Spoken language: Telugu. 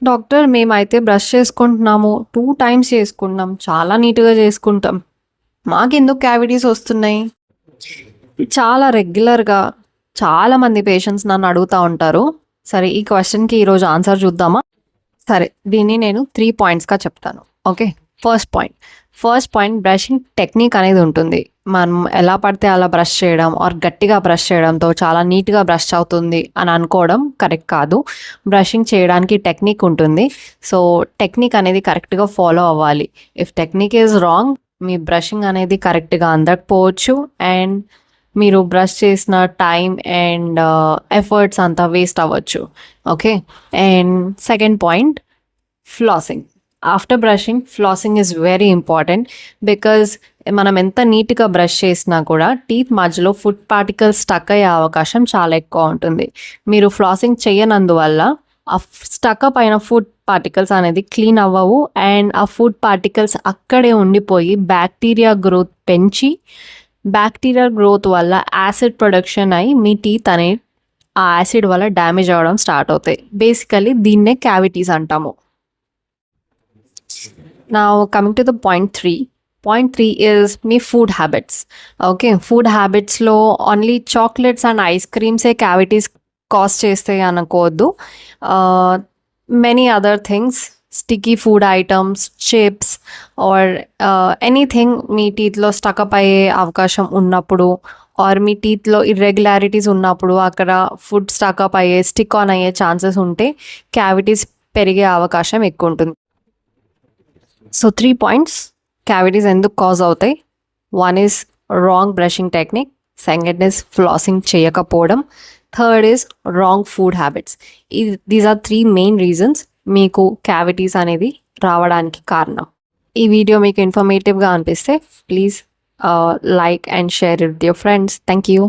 డాక్టర్ మేమైతే బ్రష్ చేసుకుంటున్నాము. 2 టైమ్స్ చేసుకుంటున్నాం. చాలా నీట్‌గా చేసుకుంటాం. మాకెందుకు క్యావిటీస్ వస్తున్నాయి? చాలా రెగ్యులర్‌గా చాలామంది పేషెంట్స్ నన్ను అడుగుతా ఉంటారు. సరే ఈ క్వెషన్‌కి ఈరోజు ఆన్సర్ చూద్దామా? సరే దీన్ని నేను 3 పాయింట్స్‌గా చెప్తాను. Okay. First point brushing technique అనేది ఉంటుంది. మనం ఎలా పడితే అలా బ్రష్ చేయడం ఆర్ గట్టిగా బ్రష్ చేయడంతో చాలా నీట్‌గా బ్రష్ అవుతుంది అని అనుకోవడం కరెక్ట్ కాదు. బ్రషింగ్ చేయడానికి టెక్నిక్ ఉంటుంది. సో, టెక్నిక్ అనేది కరెక్ట్‌గా ఫాలో అవ్వాలి. If technique is wrong me brushing అనేది కరెక్ట్‌గా అందకపోవచ్చు అండ్ మీరు బ్రష్ చేసిన టైం అండ్ ఎఫర్ట్స్ అంతా వేస్ట్ అవ్వచ్చు. Okay. And second point flossing. After brushing flossing is very important because మనం ఎంత నీట్‌గా బ్రష్ చేసినా కూడా టీత్ మధ్యలో ఫుడ్ పార్టికల్స్ స్టక్ అయ్యే అవకాశం చాలా ఎక్కువ ఉంటుంది. మీరు ఫ్లాసింగ్ చేయనందువల్ల ఆ స్టక్ అప్ అయిన ఫుడ్ పార్టికల్స్ అనేది క్లీన్ అవ్వవు అండ్ ఆ ఫుడ్ పార్టికల్స్ అక్కడే ఉండిపోయి బ్యాక్టీరియా గ్రోత్ పెంచి బ్యాక్టీరియా గ్రోత్ వల్ల యాసిడ్ ప్రొడక్షన్ అయ్యి మీ టీత్ అనేవి ఆ యాసిడ్ వల్ల డ్యామేజ్ అవ్వడం స్టార్ట్ అవుతాయి. బేసికల్లీ దీన్నే క్యావిటీస్ అంటాము. Now coming to the point 3. Point 3 is మీ ఫుడ్ హ్యాబిట్స్. ఓకే. ఫుడ్ హ్యాబిట్స్‌లో ఓన్లీ చాక్లెట్స్ అండ్ ఐస్ క్రీమ్సే క్యావిటీస్ కాజ్ చేస్తాయి అనుకోవద్దు. Many other things sticky food items, chips or anything మీ టీత్‌లో స్టకప్ అయ్యే అవకాశం ఉన్నప్పుడు ఆర్ మీ టీత్‌లో ఇర్రెగ్యులారిటీస్ ఉన్నప్పుడు అక్కడ ఫుడ్ స్టకప్ అయ్యే, స్టిక్ ఆన్ అయ్యే ఛాన్సెస్ ఉంటే క్యావిటీస్ పెరిగే అవకాశం ఎక్కువుంటుంది. సో 3 పాయింట్స్ క్యావిటీస్ ఎందుకు కాజ్ అవుతాయి? One is wrong brushing technique, second is flossing చేయకపోవడం, third is wrong food habits. These are 3 main reasons మీకు క్యావిటీస్ అనేది రావడానికి కారణం. ఈ వీడియో మీకు ఇన్ఫర్మేటివ్‌గా అనిపిస్తే please like and share it with your friends. Thank you.